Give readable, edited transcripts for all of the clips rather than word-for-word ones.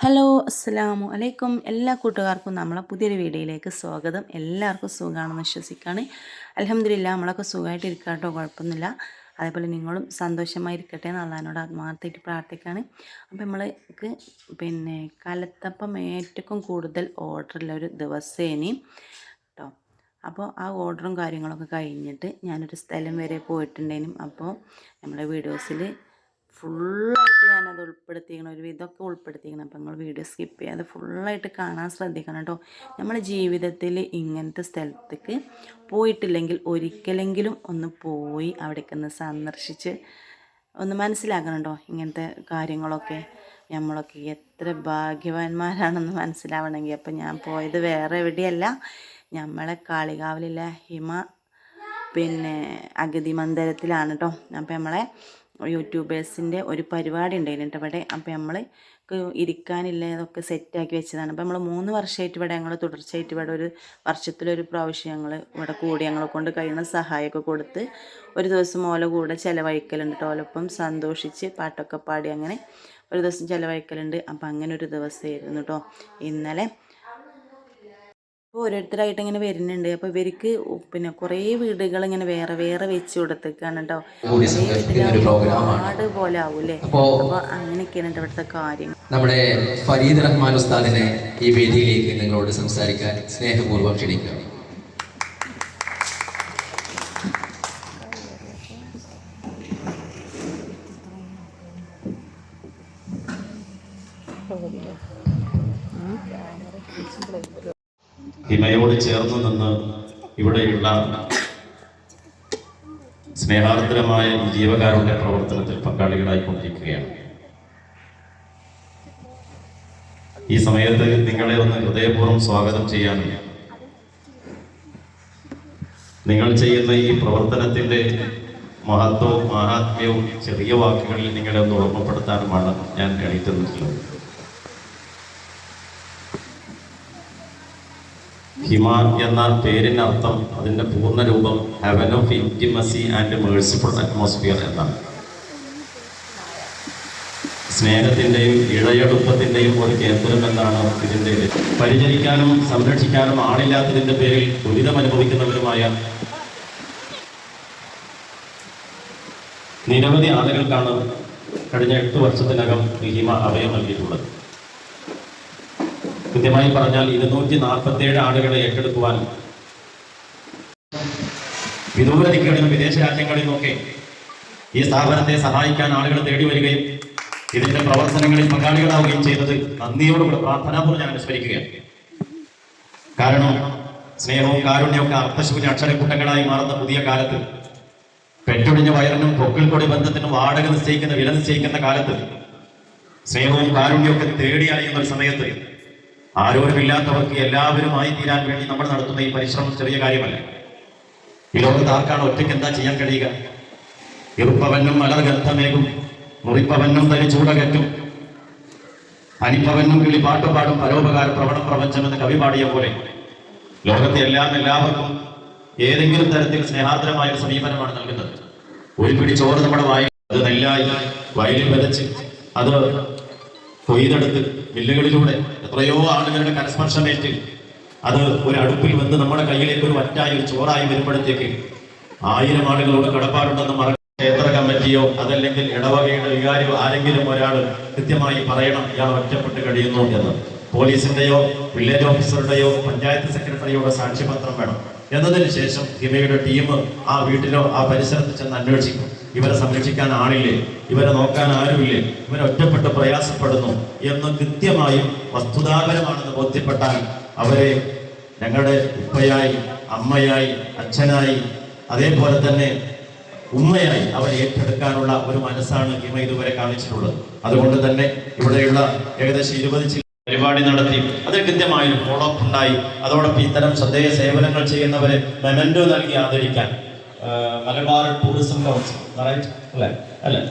Hello അസ്സലാമു അലൈക്കും. എല്ലാ കൂട്ടുകാർക്കും നമ്മളെ പുതിയൊരു വീഡിയോയിലേക്ക് സ്വാഗതം. എല്ലാവർക്കും സുഖമാണെന്ന് വിശ്വസിക്കുകയാണ്. അൽഹംദുലില്ലാ നമ്മളൊക്കെ സുഖമായിട്ട് ഇരിക്കാട്ടോ, കുഴപ്പമൊന്നുമില്ല. അതേപോലെ നിങ്ങളും സന്തോഷമായിരിക്കട്ടെ എന്ന് അള്ളാഹിനോട് ആത്മാർത്ഥമായിട്ട് പ്രാർത്ഥിക്കുകയാണ്. അപ്പോൾ നമ്മൾക്ക് കലത്തപ്പം ഏറ്റവും കൂടുതൽ ഓർഡറുള്ള ഒരു ദിവസേനി കേട്ടോ. അപ്പോൾ ആ ഓർഡറും കാര്യങ്ങളൊക്കെ കഴിഞ്ഞിട്ട് ഞാനൊരു സ്ഥലം വരെ പോയിട്ടുണ്ടേനും. അപ്പോൾ നമ്മളെ വീഡിയോസിൽ ഫുള്ളായിട്ട് ഞാനത് ഉൾപ്പെടുത്തിക്കണം, ഒരു വിധമൊക്കെ ഉൾപ്പെടുത്തിക്കണം. അപ്പോൾ നിങ്ങൾ വീഡിയോ സ്കിപ്പ് ചെയ്യാതെ ഫുള്ളായിട്ട് കാണാൻ ശ്രദ്ധിക്കണം കേട്ടോ. നമ്മുടെ ജീവിതത്തിൽ ഇങ്ങനത്തെ സ്ഥലത്തേക്ക് പോയിട്ടില്ലെങ്കിൽ ഒരിക്കലെങ്കിലും ഒന്ന് പോയി അവിടേക്ക് ഒന്ന് സന്ദർശിച്ച് ഒന്ന് മനസ്സിലാക്കണം കേട്ടോ. ഇങ്ങനത്തെ കാര്യങ്ങളൊക്കെ നമ്മളൊക്കെ എത്ര ഭാഗ്യവാന്മാരാണെന്ന് മനസ്സിലാവണമെങ്കിൽ. അപ്പോൾ ഞാൻ പോയത് വേറെ എവിടെയല്ല, നമ്മളെ കാളികാവിലുള്ള അഗതി മന്ദിരത്തിലാണ് കേട്ടോ. അപ്പോൾ നമ്മളെ യൂട്യൂബേഴ്സിൻ്റെ ഒരു പരിപാടി ഉണ്ടായിരുന്നു ഇവിടെ. അപ്പോൾ നമ്മൾ ഇരിക്കാനില്ല അതൊക്കെ സെറ്റാക്കി വെച്ചതാണ്. അപ്പോൾ നമ്മൾ 3 വർഷമായിട്ട് ഇവിടെ ഞങ്ങൾ തുടർച്ചയായിട്ട് ഇവിടെ ഒരു വർഷത്തിലൊരു പ്രാവശ്യം ഞങ്ങൾ ഇവിടെ കൂടി ഞങ്ങളെ കൊണ്ട് കഴിയുന്ന സഹായമൊക്കെ കൊടുത്ത് ഒരു ദിവസം ഓല കൂടെ ചിലവഴിക്കലുണ്ട് കേട്ടോ. ഓലൊപ്പം സന്തോഷിച്ച് പാട്ടൊക്കെ പാടി അങ്ങനെ ഒരു ദിവസം ചിലവഴിക്കലുണ്ട്. അപ്പോൾ അങ്ങനെ ഒരു ദിവസമായിരുന്നു കേട്ടോ ഇന്നലെ. അപ്പോൾ ഓരോരുത്തരായിട്ട് ഇങ്ങനെ വരുന്നുണ്ട്. അപ്പോൾ ഇവർക്ക് കുറേ വീടുകൾ ഇങ്ങനെ വേറെ വേറെ വെച്ച് കൊടുത്തേക്കാണ് കേട്ടോ. ഒരുപാട് പോലെ ആവൂലേ. അപ്പോൾ അങ്ങനെയൊക്കെയാണ് ഇവിടുത്തെ കാര്യങ്ങൾ. നമ്മുടെ ഫരീദ് റഹ്മാൻ ഉസ്താദിനെ ഈ വേദിയിലേക്ക് നിങ്ങളോട് സംസാരിക്കാൻ സ്നേഹപൂർവ്വം ക്ഷണിക്കുക. ഹിമയോട് ചേർന്ന് നിന്ന് ഇവിടെയുള്ള സ്നേഹാർദ്രമായ ജീവകാരുണ്യ പ്രവർത്തനത്തിൽ പങ്കാളികളായിക്കൊണ്ടിരിക്കുകയാണ്. ഈ സമയത്ത് നിങ്ങളെ ഒന്ന് ഹൃദയപൂർവ്വം സ്വാഗതം ചെയ്യാനും നിങ്ങൾ ചെയ്യുന്ന ഈ പ്രവർത്തനത്തിന്റെ മഹത്വവും മഹാത്മ്യവും ചെറിയ വാക്കുകളിൽ നിങ്ങളെ ഒന്ന് ഓർമ്മപ്പെടുത്താനുമാണ് ഞാൻ എണീറ്റ് നിൽക്കുന്നത്. ഹിമ എന്ന പേരിനർത്ഥം, അതിൻ്റെ പൂർണ്ണ രൂപം heaven of intimacy and merciful atmosphere എന്നാണ്. സ്നേഹത്തിൻ്റെയും ഇഴയെടുപ്പത്തിൻ്റെയും ഒരു കേന്ദ്രം എന്നാണ് ഇതിൻ്റെ. പരിചരിക്കാനും സംരക്ഷിക്കാനും ആളില്ലാത്തതിൻ്റെ പേരിൽ ദുരിതം അനുഭവിക്കുന്നവരുമായ നിരവധി ആളുകൾക്കാണ് കഴിഞ്ഞ 8 വർഷത്തിനകം ഹിമ അഭയം നൽകിയിട്ടുള്ളത്. കൃത്യമായി പറഞ്ഞാൽ 247 ആളുകളെ ഏറ്റെടുക്കുവാൻ വിദൂര ദിക്കുകളിലും വിദേശ രാജ്യങ്ങളിൽ നിന്നൊക്കെ ഈ സ്ഥാപനത്തെ സഹായിക്കാൻ ആളുകൾ തേടി വരികയും ഇതിന്റെ പ്രവർത്തനങ്ങളിൽ പങ്കാളികളാവുകയും ചെയ്തത് നന്ദിയോടുകൂടെ പ്രാർത്ഥനാപൂർവ്വം ഞാൻ അനുസ്മരിക്കുകയാണ്. കാരണം സ്നേഹവും കാരുണ്യവും അർത്ഥശൂന്യ അക്ഷരക്കൂട്ടങ്ങളായി മാറുന്ന പുതിയ കാലത്ത്, പെറ്റൊടിഞ്ഞ വയറിനും പൊക്കിൾ കൊടി ബന്ധത്തിനും വാടക നിശ്ചയിക്കുന്ന വില നിശ്ചയിക്കുന്ന കാലത്ത്, സ്നേഹവും കാരുണ്യവും തേടി അറിയുന്ന ഒരു സമയത്ത് ആരോരുമില്ലാത്തവർക്ക് എല്ലാവരുമായി തീരാൻ വേണ്ടി നമ്മൾ നടത്തുന്ന ഈ പരിശ്രമം ചെറിയ കാര്യമല്ല. ഈ ലോകത്ത് ആർക്കാണ് ഒറ്റയ്ക്ക് എന്താ ചെയ്യാൻ കഴിയുക? ഇറുപ്പവനും മലർഗന്ധമേകും, മുറിപ്പവനും തനി ചൂടകറ്റും, അനിപ്പവനും കിളിപ്പാട്ടുപാടും പരോപകാര പ്രവണ പ്രപഞ്ചമെന്ന് കവി പാടിയ പോലെ ലോകത്തെ എല്ലാവർക്കും ഏതെങ്കിലും തരത്തിൽ സ്നേഹാർദ്രമായ ഒരു സമീപനമാണ് നൽകുന്നത്. ഒരു പിടി ചോറ് നമ്മുടെ വായിൽ, അത് നെല്ലായി വയലിൽ വിതച്ച് അത് കൊയ്തെടുത്ത് മില്ലുകളിലൂടെ എത്രയോ ആളുകളുടെ കരസ്പർശമേറ്റ് അത് ഒരു അടുപ്പിൽ വന്ന് നമ്മുടെ കയ്യിലേക്ക് ഒരു വറ്റായി ഒരു ചോറായി വരുമ്പോഴത്തേക്ക് 1000 ആളുകളോട് കടപ്പാടുണ്ടെന്ന് ക്ഷേത്ര കമ്മിറ്റിയോ അതല്ലെങ്കിൽ ഇടവകയുടെ വികാരിയോ ആരെങ്കിലും ഒരാൾ കൃത്യമായി പറയണം ഇയാൾ ഒറ്റപ്പെട്ട് കഴിയുന്നു എന്ന്. പോലീസിന്റെയോ വില്ലേജ് ഓഫീസറുടെയോ പഞ്ചായത്ത് സെക്രട്ടറിയോടെ സാക്ഷ്യപത്രം വേണം. എന്നതിന് ശേഷം ഹിമയുടെ ടീം ആ വീട്ടിലോ ആ പരിസരത്ത് ചെന്ന് അന്വേഷിക്കും. ഇവരെ സംരക്ഷിക്കാൻ ആളില്ലേ, ഇവരെ നോക്കാൻ ആരുമില്ലേ, ഇവരെ ഒറ്റപ്പെട്ട് പ്രയാസപ്പെടുന്നു എന്ന് കൃത്യമായും വസ്തുതാപരമാണെന്ന് ബോധ്യപ്പെട്ടാൽ അവരെ ഞങ്ങളുടെ ഉപ്പയായി, അമ്മയായി, അച്ഛനായി, അതേപോലെ തന്നെ ഉമ്മയായി അവരെ ഏറ്റെടുക്കാനുള്ള ഒരു മനസ്സാണ് ഹിമ ഇതുവരെ കാണിച്ചിട്ടുള്ളത്. അതുകൊണ്ട് തന്നെ ഇവിടെയുള്ള ഏകദേശം 20 പരിപാടി നടത്തി അതിൽ കൃത്യമായൊരു ഫോളോ അപ്പ് ഉണ്ടായി. അതോടൊപ്പം ഇത്തരം ശ്രദ്ധേയ സേവനങ്ങൾ ചെയ്യുന്നവരെ മെമന്റോ നൽകി ആദരിക്കാൻ Malabar tourism council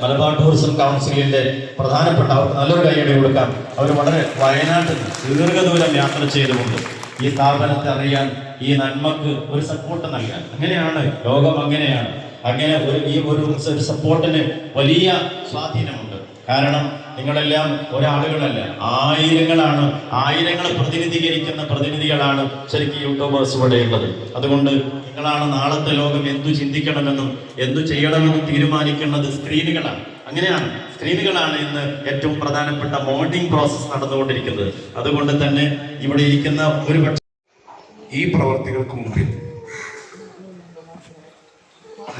Malabar tourism കൗൺസിലിന്റെ പ്രധാനപ്പെട്ട അവർക്ക് നല്ലൊരു കൈയടി കൊടുക്കാം. അവർ വളരെ വയനാട്ടിൽ ദീർഘദൂരം യാത്ര ചെയ്തുകൊണ്ട് ഈ സ്ഥാപനത്തെ അറിയാൻ, ഈ നന്മക്ക് ഒരു സപ്പോർട്ട് നൽകാൻ. അങ്ങനെയാണ് ലോകം, അങ്ങനെയാണ്. അങ്ങനെ ഈ ഒരു സപ്പോർട്ടിന് വലിയ സ്വാധീനമുണ്ട്. കാരണം നിങ്ങളെല്ലാം ഒരാളുകളല്ല, ആയിരങ്ങളാണ്. ആയിരങ്ങളെ പ്രതിനിധീകരിക്കുന്ന പ്രതിനിധികളാണ് ശരിക്കും യൂട്യൂബേഴ്സ് ഇവിടെ ഉള്ളത്. അതുകൊണ്ട് നിങ്ങളാണ് നാളത്തെ ലോകം എന്തു ചിന്തിക്കണമെന്നും എന്തു ചെയ്യണമെന്നും തീരുമാനിക്കുന്നത് സ്ക്രീനുകളാണ്. അങ്ങനെയാണ്, സ്ക്രീനുകളാണ് ഇന്ന് ഏറ്റവും പ്രധാനപ്പെട്ട മോൾഡിംഗ് പ്രോസസ്സ് നടന്നുകൊണ്ടിരിക്കുന്നത്. അതുകൊണ്ട് തന്നെ ഇവിടെ ഇരിക്കുന്ന ഈ പ്രവർത്തികൾക്ക് മുമ്പിൽ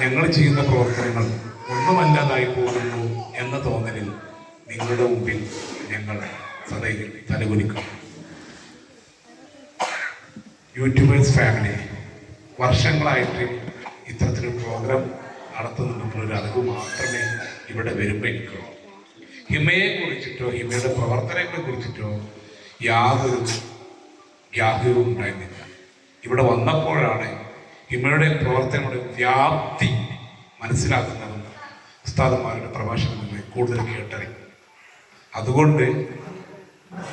ഞങ്ങൾ ചെയ്യുന്ന പ്രവർത്തനങ്ങൾ ഒന്നുമല്ലാതായി പോകുന്നു എന്ന തോന്നലിൽ നിങ്ങളുടെ മുമ്പിൽ ഞങ്ങൾ സദൈവം തലകുനിക്കും. യൂട്യൂബേഴ്സ് ഫാമിലി വർഷങ്ങളായിട്ട് ഇത്തരത്തിലൊരു പ്രോഗ്രാം നടത്തുന്നുണ്ടെന്നൊരു അറിവ് മാത്രമേ ഇവിടെ വരുമ്പോൾ എനിക്കുള്ളൂ. ഹിമയെ കുറിച്ചിട്ടോ ഹിമയുടെ പ്രവർത്തനങ്ങളെ കുറിച്ചിട്ടോ യാതൊരു ഗ്രാഹ്യവും ഉണ്ടായിരുന്നില്ല. ഇവിടെ വന്നപ്പോഴാണ് ഹിമയുടെ പ്രവർത്തനങ്ങളുടെ വ്യാപ്തി മനസ്സിലാക്കുന്നതും ഉസ്താദന്മാരുടെ പ്രഭാഷണങ്ങളിൽ കൂടുതൽ കേട്ടറിയും. അതുകൊണ്ട്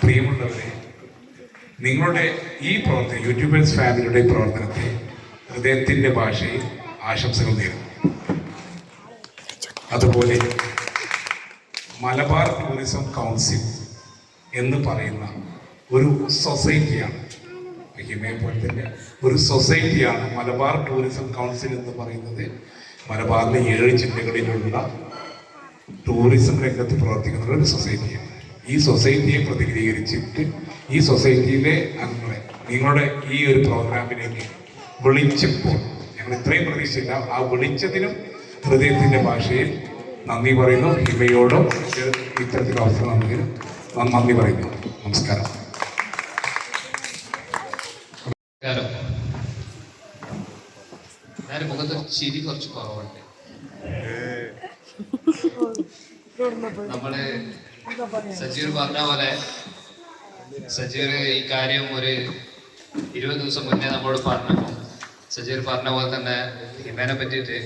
പ്രിയമുള്ളവരെ, നിങ്ങളുടെ ഈ പ്രവർത്തനം, യൂട്യൂബേഴ്സ് ഫാമിലിയുടെ പ്രവർത്തനത്തെ ഹൃദയത്തിൻ്റെ ഭാഷയിൽ ആശംസകൾ നേരുന്നു. അതുപോലെ മലബാർ ടൂറിസം കൗൺസിൽ എന്ന് പറയുന്ന ഒരു സൊസൈറ്റിയാണ്, ഹിമയെ പോലെ തന്നെ ഒരു സൊസൈറ്റിയാണ് മലബാർ ടൂറിസം കൗൺസിൽ എന്ന് പറയുന്നത്. മലബാറിലെ 7 ജില്ലകളിലുള്ള ടൂറിസം രംഗത്ത് പ്രവർത്തിക്കുന്ന ഒരു സൊസൈറ്റിയാണ്. ഈ സൊസൈറ്റിയെ പ്രതിനിധീകരിച്ചിട്ട് ഈ സൊസൈറ്റിയിലെ അംഗങ്ങളെ നിങ്ങളുടെ ഈ ഒരു പ്രോഗ്രാമിലേക്ക് വിളിച്ചപ്പോൾ ഞങ്ങൾ ഇത്രയും പ്രതീക്ഷിച്ചില്ല. ആ വിളിച്ചതിനും ഹൃദയത്തിൻ്റെ ഭാഷയിൽ നന്ദി പറയുന്നു. ഹിമയോടും ഇത്തരത്തിലുള്ള അവസരം നന്ദി പറയുന്നു. നമസ്കാരം. ഞാൻ മുഖത്ത് ചിരി കുറച്ച് കുറവുണ്ട്. നമ്മള് സജീർ പറഞ്ഞ പോലെ, സജീർ ഈ കാര്യം ഒരു 20 ദിവസം മുന്നേ നമ്മളോട് പറഞ്ഞപ്പോൾ സജീർ പറഞ്ഞ പോലെ തന്നെ ഹിമേനെ പറ്റിയിട്ട്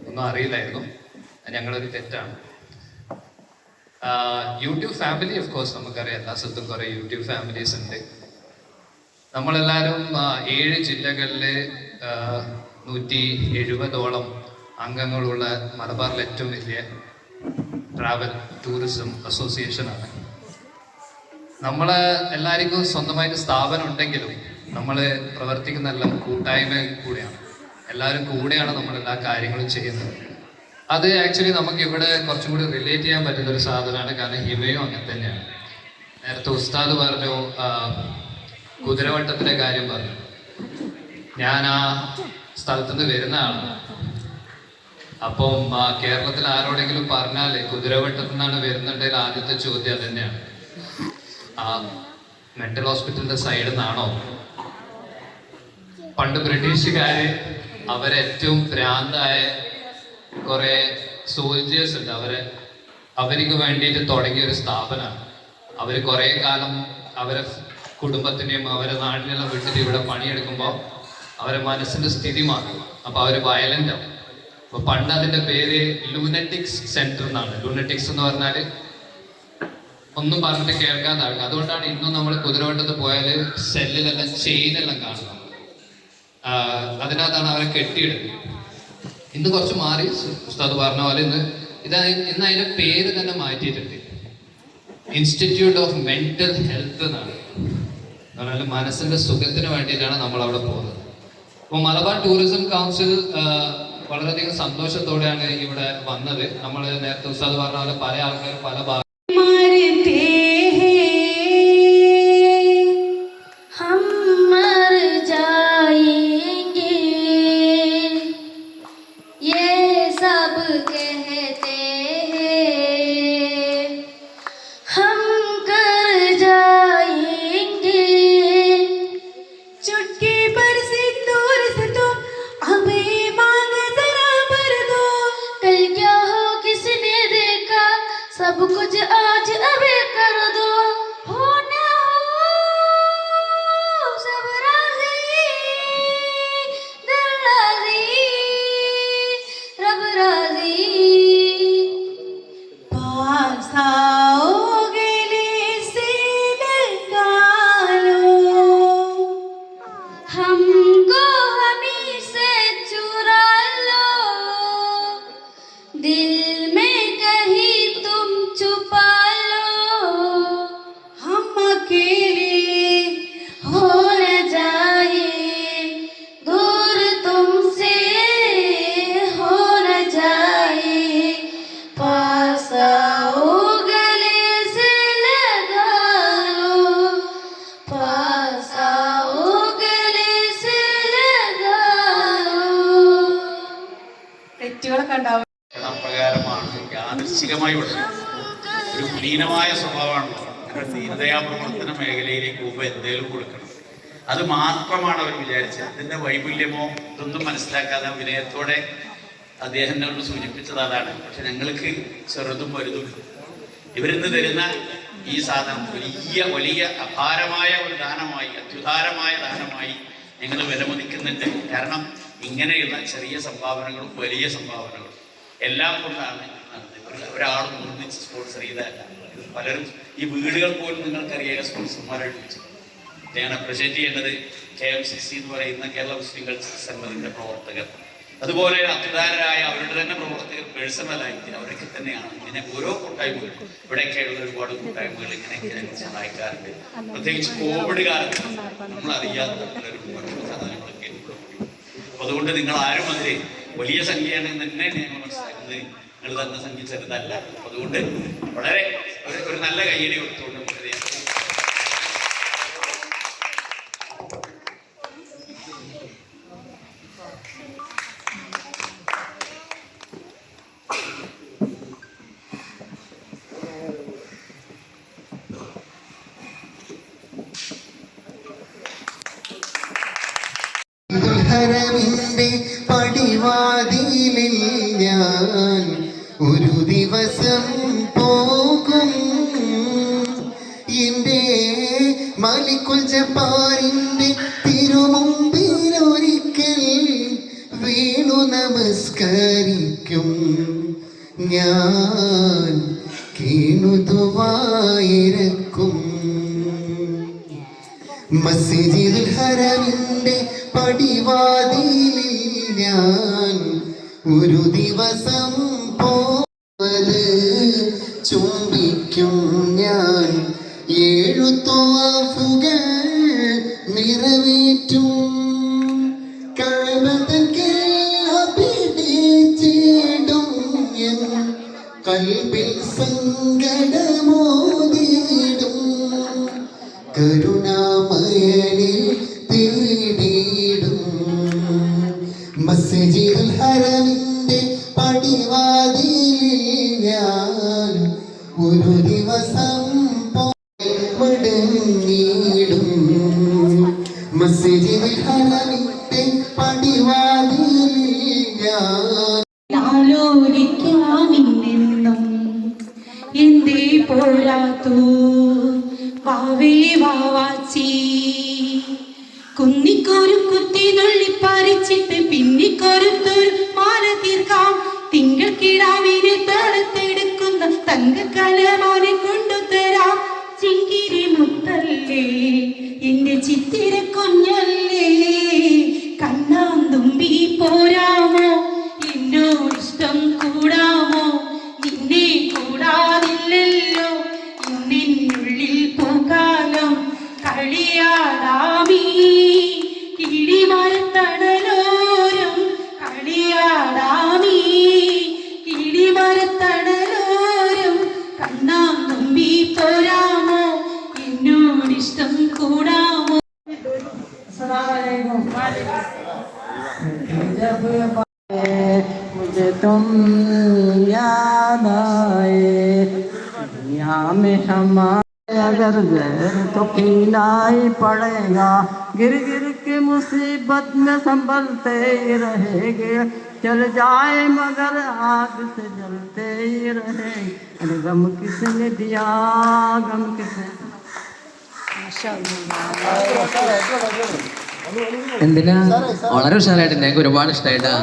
ഒന്നും അറിയില്ലായിരുന്നു. ഞങ്ങളൊരു തെറ്റാണ്. യൂട്യൂബ് ഫാമിലി ഓഫ് കോഴ്സ് നമുക്കറിയാം, എല്ലാ സ്ഥലത്തും കുറേ യൂട്യൂബ് ഫാമിലീസ് ഉണ്ട്. നമ്മളെല്ലാവരും 7 ജില്ലകളിൽ 170ഓളം അംഗങ്ങളുള്ള മലബാറിലെ ഏറ്റവും വലിയ ട്രാവൽ ടൂറിസം അസോസിയേഷനാണ്. നമ്മൾ എല്ലാവർക്കും സ്വന്തമായിട്ട് സ്ഥാപനം ഉണ്ടെങ്കിലും നമ്മൾ പ്രവർത്തിക്കുന്നതെല്ലാം കൂട്ടായ്മ കൂടെയാണ്. എല്ലാവരും കൂടെയാണ് നമ്മൾ എല്ലാ കാര്യങ്ങളും ചെയ്യുന്നത്. അത് ആക്ച്വലി നമുക്ക് ഇവിടെ കുറച്ചും കൂടി റിലേറ്റ് ചെയ്യാൻ പറ്റുന്ന ഒരു സാധനമാണ്. കാരണം ഹിമയും അങ്ങനെ തന്നെയാണ്. നേരത്തെ ഉസ്താദ് പറഞ്ഞു, കുതിരവട്ടത്തിൻ്റെ കാര്യം പറഞ്ഞു. ഞാൻ ആ സ്ഥലത്തുനിന്ന് വരുന്ന ആളാണ്. അപ്പം കേരളത്തിൽ ആരോടെങ്കിലും പറഞ്ഞാൽ കുതിരവട്ടത്തു നിന്നാണ് വരുന്നുണ്ടെങ്കിൽ ആദ്യത്തെ ചോദ്യം അത് തന്നെയാണ്, ആ മെന്റൽ ഹോസ്പിറ്റലിന്റെ സൈഡിൽ നിന്നാണോ? പണ്ട് ബ്രിട്ടീഷുകാര് അവരേറ്റവും ഭ്രാന്തായ കുറെ സോൾജേഴ്സ് ഉണ്ട്, അവർക്ക് വേണ്ടിയിട്ട് തുടങ്ങിയ ഒരു സ്ഥാപനമാണ്. അവർ കുറേ കാലം അവരെ കുടുംബത്തിനെയും അവരെ നാടിനെല്ലാം വിട്ടിട്ട് ഇവിടെ പണിയെടുക്കുമ്പോൾ അവരെ മനസ്സിന്റെ സ്ഥിതി മാറും. അപ്പോൾ അവർ വയലന്റ് ആവും. അപ്പോൾ പണ്ട് അതിന്റെ പേര് ലൂനറ്റിക്സ് സെന്റർ എന്നാണ്. ലൂനറ്റിക്സ് എന്ന് പറഞ്ഞാൽ ഒന്നും പറഞ്ഞിട്ട് കേൾക്കാത്ത ആൾക്ക്. അതുകൊണ്ടാണ് ഇന്നും നമ്മൾ കുതിരവട്ടത്ത് പോയാൽ സെല്ലിലെല്ലാം ചെയിനെല്ലാം കാണുന്നത്. അതിനകത്താണ് അവരെ കെട്ടിയിടുന്നത്. ഇന്ന് കുറച്ച് മാറി, ഉസ്താദ് പറഞ്ഞ പോലെ ഇന്ന് അതിന്റെ പേര് തന്നെ മാറ്റിയിട്ടുണ്ട്. ഇൻസ്റ്റിറ്റ്യൂട്ട് ഓഫ് മെന്റൽ ഹെൽത്ത് എന്നാണ്. പറഞ്ഞാൽ മനസ്സിന്റെ സുഖത്തിന് വേണ്ടിയിട്ടാണ് നമ്മൾ അവിടെ പോകുന്നത്. അപ്പോൾ മലബാർ ടൂറിസം കൗൺസിൽ വളരെയധികം സന്തോഷത്തോടെയാണ് ഇവിടെ വന്നത്. നമ്മൾ നേരത്തെ ഉസ്താദ് പറഞ്ഞ പോലെ പല ആൾക്കാർ പല ഭാഗം सब कुछ आज अबे कर दो, हो ना हो सब राजी, दिल राजी, रब राजी। पास आओगे से निकालो, हमको हमी से चुरा लो, दिल में कहीं छुपा लो, മാനസികമായി വളരും. ഒരു കുലീനമായ സ്വഭാവമാണല്ലോ. അങ്ങനെ ദീനദയാ പ്രവർത്തന മേഖലയിലേക്ക് പോകുമ്പോൾ എന്തെങ്കിലും കൊടുക്കണം. അത് മാത്രമാണ് അവർ വിചാരിച്ചത്. അതിൻ്റെ വൈപുല്യമോ ഇതൊന്നും മനസ്സിലാക്കാതെ വിനയത്തോടെ അദ്ദേഹം എന്നോട് സൂചിപ്പിച്ചത് അതാണ്. പക്ഷെ ഞങ്ങൾക്ക് ചെറുതും വലുതും ഇവരിന്ന് തരുന്ന ഈ സാധനം വലിയ അപാരമായ ഒരു ദാനമായി, അത്യുദാരമായ ദാനമായി ഞങ്ങൾ വിലമതിക്കുന്നുണ്ട്. കാരണം ഇങ്ങനെയുള്ള ചെറിയ സംഭാവനകളും വലിയ സംഭാവനകളും എല്ലാം കൊണ്ടാണ് ഒരാൾ നിർമ്മിച്ച് സ്പോൺസർ ചെയ്തതല്ല. പലരും ഈ വീടുകൾ പോലും നിങ്ങൾക്കറിയാം സ്പോൺസർമാരായിട്ട് വെച്ചത്. ഞാൻ അപ്രിഷ്യേറ്റ് ചെയ്യേണ്ടത് KMCC എന്ന് പറയുന്ന കേരള മുസ്ലിം കൾച്ചറൽ സെന്ററിന്റെ പ്രവർത്തകർ, അതുപോലെ അത്യുദാരരായ അവരുടെ തന്നെ പ്രവർത്തകർ പേഴ്സണലായിട്ട് അവരൊക്കെ തന്നെയാണ് ഇങ്ങനെ ഓരോ കൂട്ടായ്മകൾ, ഇവിടെയൊക്കെയുള്ള ഒരുപാട് കൂട്ടായ്മകൾ ഇങ്ങനെയൊക്കെ ഞങ്ങൾ സഹായിക്കാറുണ്ട്. പ്രത്യേകിച്ച് കോവിഡ് കാലത്ത് നമ്മളറിയാത്ത പലരും ഭക്ഷണ സാധനങ്ങളൊക്കെ. അപ്പൊ അതുകൊണ്ട് നിങ്ങൾ ആരും അതിൽ വലിയ സംഖ്യയാണെന്ന് തന്നെ ഞങ്ങൾ മനസ്സിലാക്കുന്നത്. നിങ്ങൾ തന്ന സംഖ്യ ചെറുതല്ല. അതുകൊണ്ട് വളരെ ഒരു നല്ല കയ്യടി കൊടുത്തുകൊണ്ട് ഹരമിന്റെ പടിവാതിലിൽ ഞാൻ ഒരു ദിവസം പോകും. എന്റെ മലിക്കുൽ ജബ്ബാറിന്റെ തിരുമുമ്പിലൊരിക്കൽ വീണു നമസ്കരിക്കും ഞാൻ, കീണുതുവായിരക്കും. മസ്ജിദുൽ ഹറമിന്റെ പടിവാതിലിൽ ഞാൻ ഒരു ദിവസം പോവത് ചുംബിക്കും ഞാൻ. 7 ത്വവാഫുകൾ നിറവേറ്റും. കഅബതൻ പിടിച്ചിടും എൻ കൽബിൽ സങ്കടമോതിടും. കരുണാമയനിൽ തേടിയിടും. മസ്ജിദുൽ ഹറമിന്റെ പടിവാതിലിൽ ഞാൻ ഒരു ദിവസം മടങ്ങിയിടും. മസ്ജിദുൽ ഹറമിന്റെ പടിവാതിലിൽ ഞാൻ ആലോലിക്കാമിന്നെന്നും എന്തേ പോരാത്തു വാവേ വാവാച്ചി. കുന്നിക്കൊരു കുത്തി നുള്ളിപ്പറിച്ചിട്ട് പിന്നിക്കൊരുത്തൊരു മാല തീർക്കാം. തിങ്കൾ കിടാവിനെ തളർത്തെടുക്കുന്ന തങ്കക്കലമാനെ കൊണ്ടുതരാം. ചിങ്കിരി മുത്തല്ലേ എന്റെ ചിത്തിര കുഞ്ഞല്ലേ, കണ്ണാം തുമ്പി പോരാമോ എന്നോടിഷ്ടം കൂടാമോ. നിന്നെ കൂടാതില്ലല്ലോ ഇന്നുള്ളിൽ പൂക്കാലം. കളിയാടാമീ കിളിമരത്തണലോരം, കളിയാടാമീ കിളിമരത്തണലോരം. കണ്ണാം തുമ്പി പോരാമോ എന്നോടിഷ്ടം കൂടാമോ. मुझे तुम याद आए दुनिया में हमारे, अगर जहर तो पीना ही पड़ेगा. गिर गिर के मुसीबत में संभलते ही रहेंगे. चल जाए मगर आग से जलते ही रहेंगे. अरे गम किसने दिया, गम किसने. എന്തിനാ വളരെ ഉഷാറായിട്ടുണ്ട്. എനിക്ക് ഒരുപാട് ഇഷ്ടമായിട്ടാ.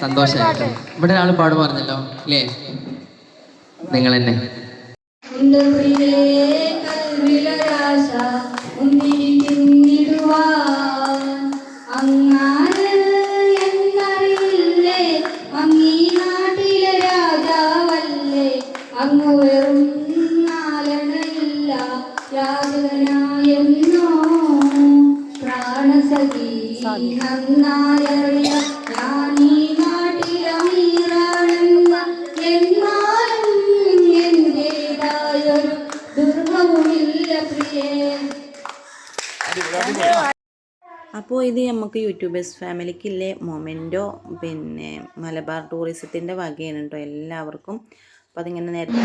സന്തോഷമായിട്ട് ഇവിടെ ഒരാൾ പാട് പറഞ്ഞല്ലോ അല്ലേ, നിങ്ങൾ തന്നെ. അങ്ങ് വെറും നാലണയില്ല യാതനായെന്നോ പ്രാണസഖി നന്നായറിയ ഞാനീ നാട്ടിലമീറാണെന്ന എന്നാലും എന്റേതായൊരു ദുർഗവുമില്ല പ്രിയേ. അപ്പോൾ ഇത് നമുക്ക് യൂട്യൂബേഴ്സ് ഫാമിലിക്കില്ലേ മൊമെൻറ്റോ പിന്നെ മലബാർ ടൂറിസത്തിൻ്റെ വകയാണ് കേട്ടോ. എല്ലാവർക്കും അപ്പോൾ അതിങ്ങനെ നേരത്തെ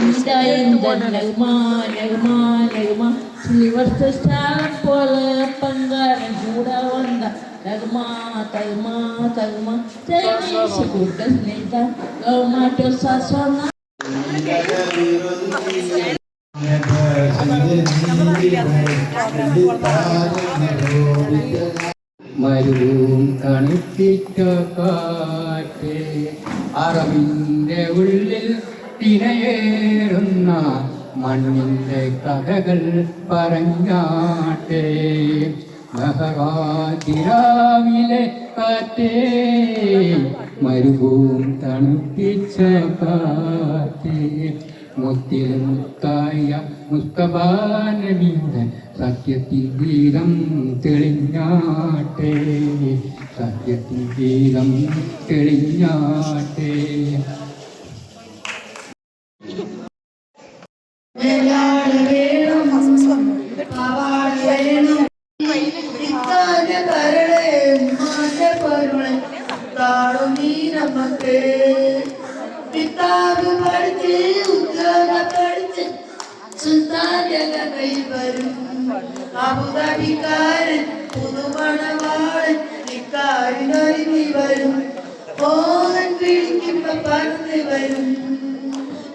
മരുവും തണുപ്പിച്ച കാറ്റ് അറിവിൻ്റെ ഉള്ളിൽ തിരയേറുന്ന മണ്ണിൻ്റെ കഥകൾ പറഞ്ഞാട്ടെ മഹരാതിരാവിലെ കാറ്റേ മരുവും തണുപ്പിച്ച കാറ്റേ മുത്തിൽ മുത്തായ മുസ്തഫാനബിയുടെ സത്യത്തിൽ ഗീതം തെളിഞ്ഞാട്ടെ സത്യത്തിൽ ഗീതം തെളിഞ്ഞാട്ടെ കിതാബ് പഠിച്ച് ഉദ്യോഗം പഠിച്ച് സുൽത്താന്റെ കൈ വരും അബുദാബിക്കാരൻ പുതുമണവാളൻ ഇക്കാരിനൊരുങ്ങി വരും പോകൻ പിടിക്കുമ്പോ പറന്ന് വരും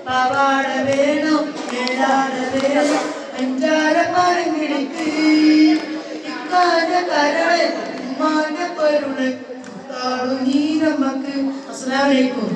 പവാട വേണോ മേലാട വേണോ അഞ്ചാര പറഞ്ഞിടിക്ക് ഇക്കാന്റെ കരളെ ഉമ്മാന്റെ പൊരുളെ താഴു നീ നമുക്ക് അസ്സലാമു അലൈക്കും.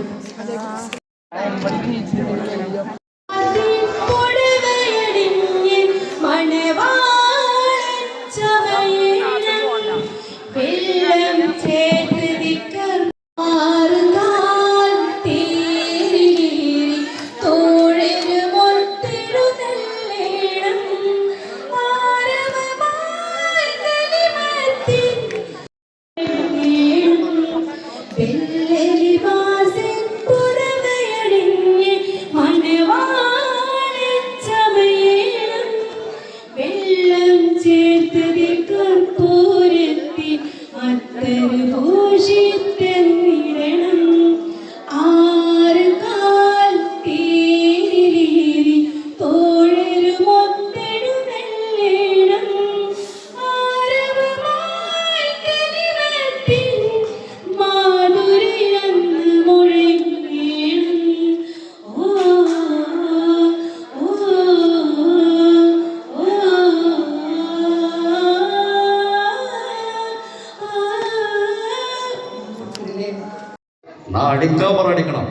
അടിക്കാൻ അടിക്കണം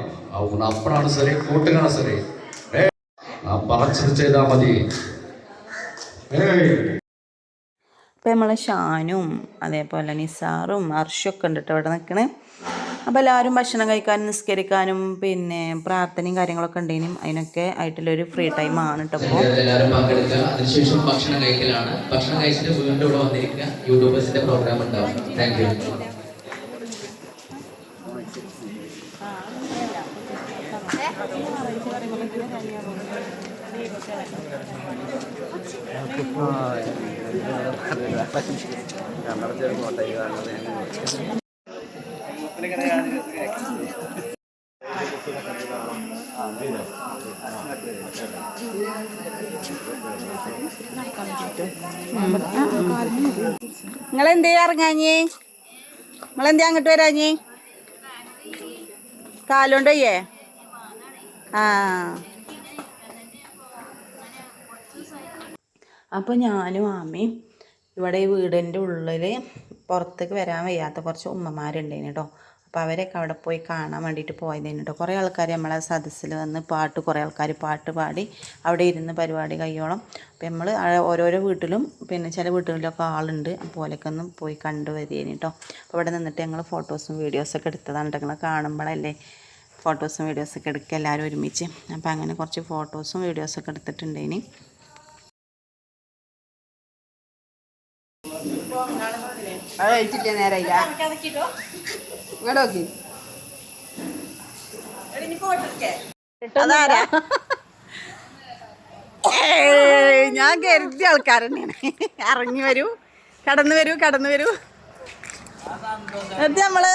അപ്പഴാണ് ശരി കൂട്ടുകാണ് ശരി പറച്ചത് ചെയ്താൽ മതി. അപ്പോൾ നമ്മളെ ഷാനും അതേപോലെ നിസാറും അർഷൊക്കെ ഉണ്ട് കേട്ടോ ഇവിടെ നിൽക്കണേ. അപ്പോൾ എല്ലാവരും ഭക്ഷണം കഴിക്കാനും നിസ്കരിക്കാനും പിന്നെ പ്രാർത്ഥനയും കാര്യങ്ങളൊക്കെ ഉണ്ടെങ്കിലും അതിനൊക്കെ ആയിട്ടുള്ളൊരു ഫ്രീ ടൈം ആണ് കേട്ടോ. അപ്പോൾ എല്ലാവരും പങ്കെടുക്കുക. അതിനുശേഷം ഭക്ഷണം കഴിക്കലാണ്. ഭക്ഷണം കഴിച്ചിട്ട് വീണ്ടും ഇവിടെ വന്നിരിക്കുക. യൂട്യൂബേഴ്സിന്റെ പ്രോഗ്രാം ഉണ്ടാവും. Thank you. നിങ്ങളെന്തേ ഇറങ്ങാഞ്ഞേ? നിങ്ങളെന്തേ അങ്ങോട്ട് വരാഞ്ഞേ? കാലുണ്ടോയ്യേ? അപ്പോൾ ഞാനും ആമയും ഇവിടെ ഈ വീടിൻ്റെ ഉള്ളിൽ പുറത്തേക്ക് വരാൻ വയ്യാത്ത കുറച്ച് ഉമ്മമാരുണ്ടേന് കേട്ടോ. അപ്പോൾ അവരൊക്കെ അവിടെ പോയി കാണാൻ വേണ്ടിയിട്ട് പോയതേന് കേട്ടോ. കുറേ ആൾക്കാർ നമ്മളെ സദസ്സിൽ വന്ന് കുറേ ആൾക്കാർ പാട്ട് പാടി അവിടെ ഇരുന്ന് പരിപാടി കഴിയോളം. അപ്പോൾ നമ്മൾ ഓരോരോ വീട്ടിലും പിന്നെ ചില വീട്ടുകളിലൊക്കെ ആളുണ്ട്. അപ്പോലൊക്കെ ഒന്ന് പോയി കണ്ടുവരികയാണ് കേട്ടോ. അപ്പോൾ ഇവിടെ നിന്നിട്ട് ഞങ്ങൾ ഫോട്ടോസും വീഡിയോസൊക്കെ എടുത്തതാണ് കേട്ടോ. നിങ്ങൾ കാണുമ്പോഴല്ലേ ഫോട്ടോസും വീഡിയോസൊക്കെ എടുക്കുക എല്ലാവരും ഒരുമിച്ച്. അപ്പോൾ അങ്ങനെ കുറച്ച് ഫോട്ടോസും വീഡിയോസൊക്കെ എടുത്തിട്ടുണ്ടേന്. നേരായില്ല അതാരാ? ഞാൻ കരുതിയ ആൾക്കാർ തന്നെയാണ്. ഇറങ്ങി വരൂ, കടന്നു വരൂ, കടന്നു വരൂ. നമ്മള്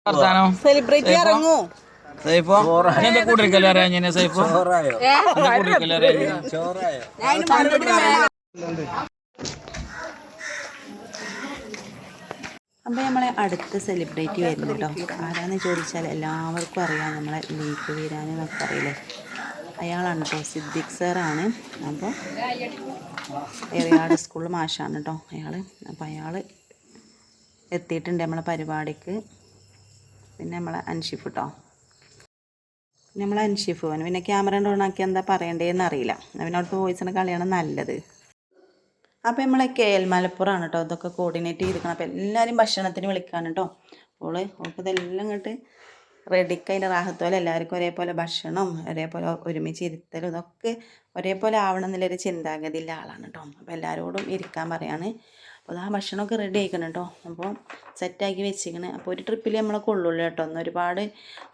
സെലിബ്രിറ്റി ഇറങ്ങൂ. അപ്പോൾ നമ്മളെ അടുത്ത സെലിബ്രിറ്റി വരുന്നു കേട്ടോ. ആരാന്ന് ചോദിച്ചാൽ എല്ലാവർക്കും അറിയാം, നമ്മളെ ലീഗ് വീരാൻ എന്നൊക്കെ അറിയില്ലേ, അയാളാണ് കേട്ടോ. സിദ്ദിഖ് സാറാണ്. അപ്പോൾ എറിയാട് സ്കൂളിൽ മാഷാണ് കേട്ടോ അയാൾ. അപ്പോൾ അയാൾ എത്തിയിട്ടുണ്ട് നമ്മളെ പരിപാടിക്ക്. പിന്നെ നമ്മളെ അൻഷിഫ് കേട്ടോ, നമ്മളെ അൻഷിഫ് പിന്നെ ക്യാമറ ഓണാക്കി എന്താ പറയണ്ടേന്ന് അറിയില്ല. പിന്നെ അവിടുത്തെ വോയിസിൻ്റെ കളിയാണ് നല്ലത്. അപ്പോൾ നമ്മളെ KL മലപ്പുറമാണ് കേട്ടോ ഇതൊക്കെ കോർഡിനേറ്റ് ചെയ്തിരിക്കണം. അപ്പോൾ എല്ലാവരും ഭക്ഷണത്തിന് വിളിക്കാണ് കേട്ടോ. അപ്പോൾ ഇതെല്ലാം ഇങ്ങോട്ട് റെഡിക്ക് അതിൻ്റെ റാഹത്തോലെ എല്ലാവർക്കും ഒരേപോലെ ഭക്ഷണം, ഒരേപോലെ ഒരുമിച്ച് ഇരുത്തലും ഇതൊക്കെ ഒരേപോലെ ആവണം എന്നുള്ളൊരു ചിന്താഗതിയുള്ള ആളാണ് കേട്ടോ. അപ്പോൾ എല്ലാവരോടും ഇരിക്കാൻ പറയാണ്. അപ്പോൾ ആ ഭക്ഷണമൊക്കെ റെഡി ആയിക്കണം കേട്ടോ. അപ്പോൾ സെറ്റാക്കി വെച്ചിരിക്കണം. അപ്പോൾ ഒരു ട്രിപ്പിൽ നമ്മളെ കൊള്ളുള്ളൂ കേട്ടോ. ഒന്ന് ഒരുപാട്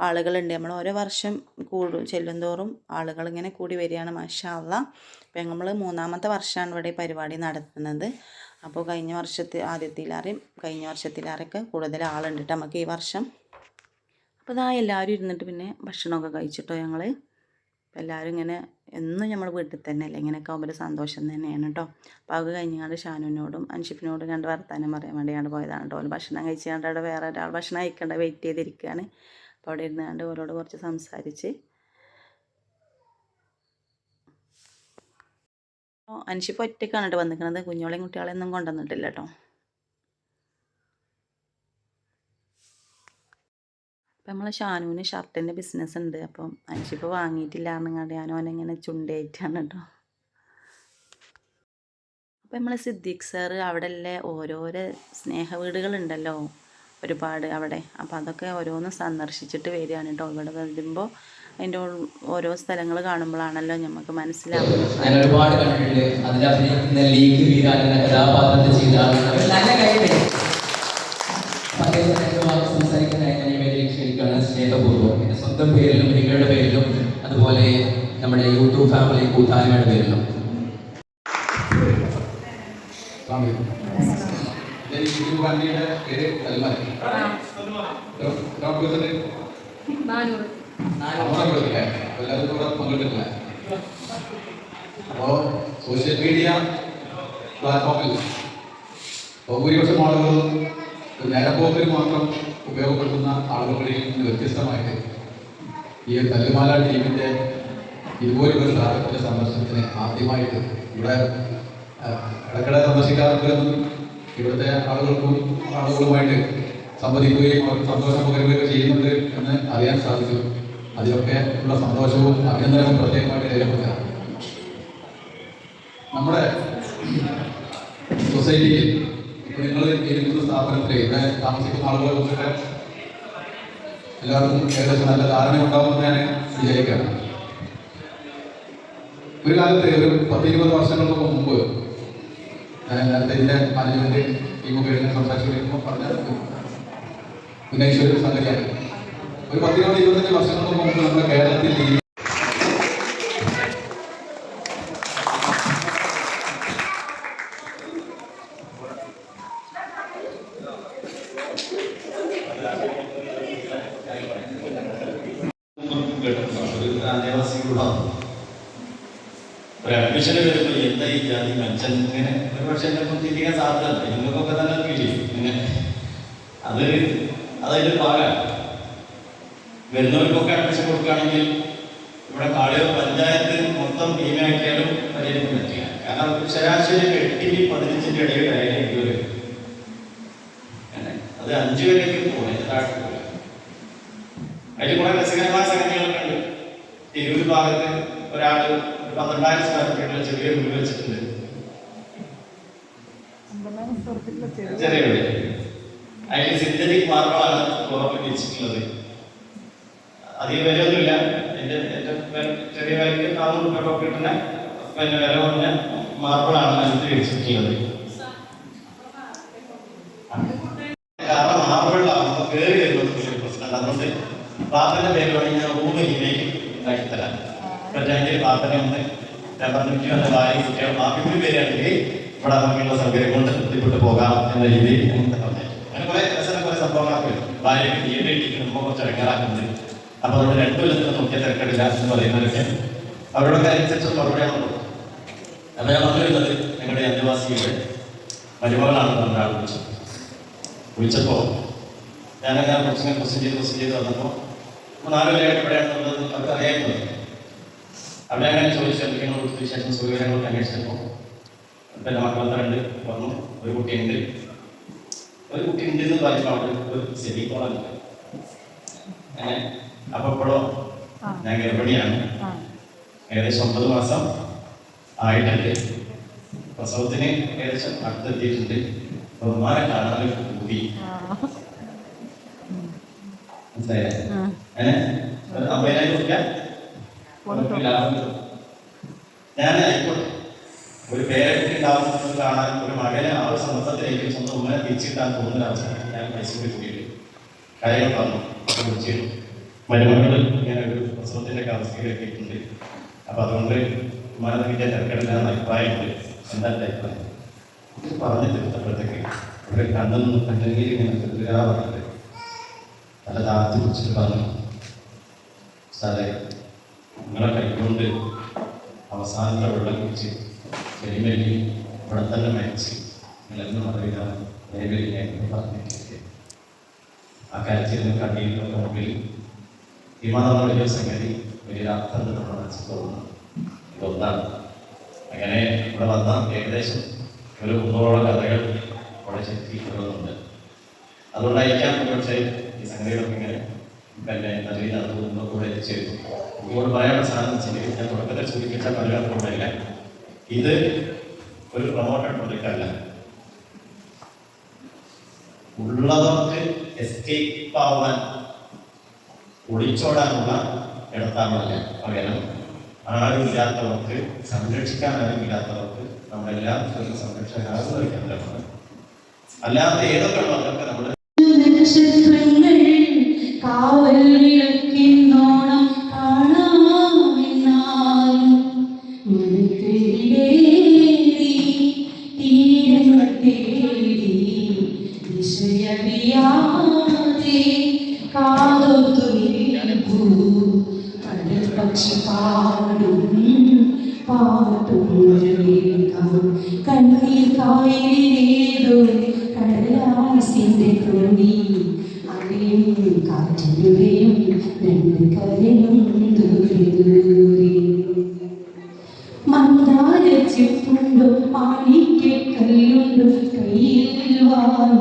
ആളുകളുണ്ട്. നമ്മൾ ഓരോ വർഷം ചെല്ലുന്തോറും ആളുകൾ ഇങ്ങനെ കൂടി വരികയാണ്. മാഷാ അല്ലാഹ്. അപ്പോൾ നമ്മൾ 3ാമത്തെ വർഷമാണ് ഇവിടെ പരിപാടി നടത്തുന്നത്. അപ്പോൾ കഴിഞ്ഞ വർഷത്തിലാരെയൊക്കെ കൂടുതൽ ആളുണ്ട് കേട്ടോ നമുക്ക് ഈ വർഷം. അപ്പോൾ ഇതാ എല്ലാവരും ഇരുന്നിട്ട് പിന്നെ ഭക്ഷണമൊക്കെ കഴിച്ചിട്ടോ ഞങ്ങൾ. എല്ലാവരും ഇങ്ങനെ എന്നും നമ്മൾ വീട്ടിൽ തന്നെ അല്ലേ, ഇങ്ങനെയൊക്കെ ആകുമ്പോൾ ഒരു സന്തോഷം തന്നെയാണ് കേട്ടോ. അപ്പോൾ അത് കഴിഞ്ഞാണ്ട് ഷാനുവിനോടും അൻഷിഫിനോടും 2 വർത്താനം പറയാൻ വേണ്ടിയാണ് പോയതാണ് കേട്ടോ. ഭക്ഷണം കഴിച്ചുകൊണ്ട് അവിടെ വേറെ ഒരാൾ ഭക്ഷണം കഴിക്കേണ്ട വെയിറ്റ് ചെയ്തിരിക്കുകയാണ്. അപ്പോൾ അവിടെ ഇരുന്നാണ്ട് ഓരോട് കുറച്ച് സംസാരിച്ച് അൻഷിഫ് ഒറ്റയ്ക്കാണ് കേട്ടോ വന്നിരിക്കുന്നത്. കുഞ്ഞോളെയും കുട്ടികളെയൊന്നും കൊണ്ടുവന്നിട്ടില്ല കേട്ടോ. അപ്പം നമ്മൾ ഷാനുവിന് ഷർട്ടിൻ്റെ ബിസിനസ് ഉണ്ട്. അപ്പം അൻഷിഫ് വാങ്ങിയിട്ടില്ല എന്നുകൊണ്ട് ഞാനോനെങ്ങനെ ചുണ്ടേറ്റാണ് കേട്ടോ. അപ്പം നമ്മൾ സിദ്ദിഖ് സാറ് അവിടെ ഉള്ള ഓരോരോ സ്നേഹ വീടുകളുണ്ടല്ലോ ഒരുപാട് അവിടെ. അപ്പോൾ അതൊക്കെ ഓരോന്ന് സന്ദർശിച്ചിട്ട് വരികയാണ് കേട്ടോ. ഇവിടെ വരുമ്പോൾ അതിൻ്റെ ഓരോ സ്ഥലങ്ങൾ കാണുമ്പോഴാണല്ലോ നമുക്ക് മനസ്സിലാവുന്നത്. ഞാൻ ഒരുപാട് കണ്ടിട്ടുണ്ട്. അതിൽ അഭിനയിക്കുന്ന ലീഗ് വീരാൻ എന്ന കഥാപാത്രത്തെ ചെയ്ത നല്ല കഴിവ് സംസാരിക്കുന്നതായി ഞാൻ ഈ വേദിയിൽ ക്ഷണിക്കുകയാണ് സ്നേഹപൂർവ്വം. എൻ്റെ സ്വന്തം പേരിലും നിങ്ങളുടെ പേരിലും അതുപോലെ നമ്മുടെ യൂട്യൂബ് ഫാമിലി കൂട്ടായ്മയുടെ പേരിലും. അപ്പോൾ സോഷ്യൽ മീഡിയ പ്ലാറ്റ്ഫോമിൽ ഭൂരിപക്ഷം ആളുകളും നേരപ്പോക്കിൽ മാത്രം ഉപയോഗപ്പെടുത്തുന്ന ആളുകളിൽ നിന്ന് വ്യത്യസ്തമായിട്ട് ഈ തല്ലുമാല ടീമിൻ്റെ ഇതുപോലുള്ള സ്ഥാപനത്തിൻ്റെ സന്ദർശനത്തിന് ആദ്യമായിട്ട് ഇവിടെ ഇടയ്ക്കിടെ സന്ദർശിക്കാറുണ്ടെന്നും ഇവിടുത്തെ ആളുകളുമായിട്ട് സംവദിക്കുകയും അവർക്ക് സന്തോഷം പകരുകയൊക്കെ ചെയ്യുന്നുണ്ട് എന്ന് അറിയാൻ സാധിച്ചു. അതിലൊക്കെ ഉള്ള സന്തോഷവും അഭിനന്ദനവും പ്രത്യേകമായിട്ട് രേഖപ്പെടുത്തുക. നമ്മുടെ സൊസൈറ്റിയിൽ ഇപ്പോൾ നിങ്ങൾ ഇരിക്കുന്ന സ്ഥാപനത്തിൽ ഇവിടെ താമസിക്കുന്ന ആളുകളെ കുറിച്ചൊക്കെ എല്ലാവർക്കും ഏകദേശം നല്ല ധാരണ ഉണ്ടാവുമെന്ന് ഞാൻ വിചാരിക്കുകയാണ്. ഒരു കാലത്ത് ഒരു 10-20 വർഷങ്ങൾക്ക് മുമ്പ് ഞാൻ നേരത്തെ ഇതിൻ്റെ മാനേജ്മെൻറ്റ് ടീമൊക്കെ എഴുതി സംസാരിച്ചുകൊണ്ടിരിക്കുമ്പോൾ പറഞ്ഞ ഉന്നയിച്ചൊരു സംഗതിയാണ്. ഒരു 10-25 വർഷങ്ങൾക്ക് മുമ്പ് നമ്മുടെ കേരളത്തിൽ ഈ ഒരു അഡ്മിഷന് വരുമ്പോൾ എന്താ ഈ ജാതി മനുഷ്യൻ ഇങ്ങനെ ഒരു പക്ഷേ എന്നെ കുത്തിയിരിക്കാൻ സാധ്യത നിങ്ങൾക്കൊക്കെ തന്നെ ഫീൽ ചെയ്യും. ഇങ്ങനെ അതതിൻ്റെ ഭാഗമാണ്. വരുന്നവർക്കൊക്കെ അഡ്മിഷൻ കൊടുക്കുകയാണെങ്കിൽ ഇവിടെ കാളിയോ പഞ്ചായത്ത് മൊത്തം ടീമാക്കിയാലും പരിഹരിക്കാൻ പറ്റില്ല. കാരണം ശരാശരി 8-15 ഇടയിലായാലും ഇതുവരെ അത് 5 വരെയൊക്കെ പോകണം, താഴെ പോകില്ല. അതിൽ കുറെ രസകരമായ സംഗതികളൊക്കെ ഉണ്ട്. തിരൂർ ഭാഗത്ത് ഒരാൾ 12,000 സ്ക്വയർ ഫീറ്റിൽ ചെറിയ വീട് വെച്ചിട്ടുണ്ട്. ചെറിയ വീട് അതിൽ സിന്തറ്റിക് മാർബിളാണ് വെച്ചിട്ടുള്ളത്. അധികം വിലയൊന്നുമില്ല. എൻ്റെ ചെറിയ വിലയ്ക്ക് 400 രൂപ കിട്ടുന്ന പിന്നെ വില കുറഞ്ഞ മാർബിളാണ് അതിൽ വെച്ചിട്ടുള്ളത്. കാരണം മാർബിളിലാകുമ്പോൾ കയറി വരുന്നത് പ്രശ്നമുണ്ട്. അതുകൊണ്ട് പാപ്പൻ്റെ പേര് വേണമെങ്കിൽ ഞാൻ റൂമിലേക്ക് ഉണ്ടാക്കിത്തരാം. പറ്റാമെങ്കിൽ പാപ്പനെ ഒന്ന് പറഞ്ഞിട്ട് വന്ന ഭാര്യ കുട്ടികൾ മാപ്പിൻ്റെ പേരാണെങ്കിൽ ഇവിടെ നമുക്കുള്ള സൗകര്യം കൊണ്ട് തൃപ്തിപ്പെട്ട് പോകാം എന്ന രീതിയിൽ അങ്ങനെ കുറെ സംഭവങ്ങളൊക്കെ വരും. ഭാര്യയ്ക്ക് തീരെ ഇരിക്കുന്ന നമ്മൾ കുറച്ച് ഇറങ്ങാറാക്കുന്നുണ്ട്. അപ്പോൾ നമ്മൾ 2 കൊല്ലത്തിന് നോക്കിയാൽ തിരക്കിടില്ല എന്ന് പറയുന്നവരൊക്കെ അവരോടൊക്കെ അനുസരിച്ച് മറുപടിയാണ് കൊടുക്കും. അപ്പോൾ ഞാൻ പറഞ്ഞു വരുന്നത് ഞങ്ങളുടെ അന്തേവാസിയുടെ മരുമകളാണ് നമ്മുടെ ആൾ വിളിച്ചപ്പോൾ ഞാനങ്ങനെ കുറച്ചിങ്ങനെ ക്വസ്റ്റ്യൻ ചെയ്ത് വന്നപ്പോൾ 4 കൊല്ലമായിട്ട് എവിടെയാണെന്നുള്ളത് അവർക്ക് അറിയാവുന്നത്. അവിടെ അങ്ങനെ ചോദിച്ചു എന്തൊക്കെയാണ് കൊടുത്ത വിശേഷം സൗകര്യങ്ങളൊക്കെ അന്വേഷിച്ചപ്പോൾ പിന്നെ മക്കളത്തെ 2 വന്നു. ഒരു കുട്ടിയുണ്ട് എന്ന് പറയുമ്പോൾ അവിടെ ഒരു സെമിക്കോളുണ്ട്. അങ്ങനെ അപ്പോൾ ഇപ്പോഴോ ഞാൻ ഗർഭിണിയാണ്. ഏകദേശം 9 മാസം ആയിട്ടുണ്ട്. പ്രസവത്തിന് ഏകദേശം അടുത്തെത്തിയിട്ടുണ്ട്. ബഹുമാനം കാണാൻ കൂടി മനസ്സിലായില്ലേ? അങ്ങനെ 50,000 രൂപ ഞാൻ ആയിക്കോട്ടെ. ഒരു പേരക്കുട്ടി ഉണ്ടാവുന്നത് കാണാൻ ഒരു മകനെ ആ ഒരു സമ്മർദ്ദത്തിലേക്ക് സ്വന്തം ഉമ്മനെ തിരിച്ചിട്ടാൻ തോന്നുന്ന അവസ്ഥ ഞാൻ മൈസൂരിൽ കൂടിയിട്ട് കാര്യങ്ങൾ പറഞ്ഞു. അപ്പോൾ വിളിച്ചിരുന്നു മരുമകൾ ഇങ്ങനെ ഒരു പ്രസവത്തിൻ്റെ ഒക്കെ അവസ്ഥയിലൊക്കെ എത്തിയിട്ടുണ്ട്. അപ്പോൾ അതുകൊണ്ട് ഉമ്മാനെ കിട്ടിയ തിരക്കെടുക്കാൻ അഭിപ്രായമുണ്ട്. എന്താ അഭിപ്രായം പറഞ്ഞ് തീർത്തപ്പോഴത്തേക്ക് ഇവിടെ കണ്ടെങ്കിൽ ഇങ്ങനെ തീർക്കുക പറഞ്ഞത് നല്ല താത്തി പിടിച്ചിട്ട് പറഞ്ഞു, സാറേ നിങ്ങളെ കൈകൊണ്ട് അവസാനത്തെ വെള്ളം കുടിച്ച് ചെടിമല്ലി ഇവിടെ തന്നെ മരിച്ച് നിങ്ങളെന്ന് പറയുകയാണ് ദയവേലി ഞാൻ പറഞ്ഞിട്ട് ആ കാര്യത്തിൽ നിന്ന് കണ്ടിയിലുള്ള മുമ്പിൽ വിമാനം വലിയ സംഗതി വലിയ അർത്ഥം നമ്മുടെ മനസ്സിൽ തോന്നുന്നു. ഇതൊന്നാണ്. അങ്ങനെ ഇവിടെ വന്ന ഏകദേശം ഒരു 300ഓളം കഥകൾ അവിടെ ചെത്തിക്കൊള്ളുന്നുണ്ട്. അതുകൊണ്ടായിരിക്കാം പക്ഷേ ഈ സംഗതികളൊക്കെ ഇങ്ങനെ പിന്നെ നല്ല നടത്തുന്ന കൂടെ എത്തിച്ചേരുന്നു. ഇങ്ങോട്ട് പറയാനുള്ള സാധനം വെച്ചാൽ ഞാൻ തുടക്കത്തിൽ സൂചിപ്പിച്ച പലർക്കുമില്ല, ഇത് ഒരു പ്രൊമോട്ടഡ് പ്രൊജക്റ്റ് അല്ല. ഉള്ളവർക്ക് എസ്കേപ്പ് ആവാൻ ഒളിച്ചോടാനുള്ള ഇടത്താമല്ല. പകരം ആരുമില്ലാത്തവർക്ക് സംരക്ഷിക്കാൻ ആരുമില്ലാത്തവർക്ക് നമ്മളെല്ലാം സംരക്ഷകരാകുന്ന ഒരു കേന്ദ്രമാണ്. അല്ലാതെ ഏതൊക്കെ ഉള്ളവർക്ക് നമ്മൾ നക്ഷത്രങ്ങൾ കാവൽ വിളക്കിന്നോണം കാണാമെന്നാലും മനത്തേടി തീരങ്ങൾ തേടി ദിശയറിയാതെ കാതൊത്തു നിൽപ്പൂ കടൽ പക്ഷി പാടും പാട്ടും കണ്ണീർ കായലിലേതോ കടലാസിന്റെ തോണി അലയും കാറ്റിലുകയും 2 കരയും ദൂരെ ദൂരെ മന്ദാരച്ചിപ്പുണ്ടോ മാണിക്കല്ലുണ്ടോ കയ്യിൽ വാങ്ങി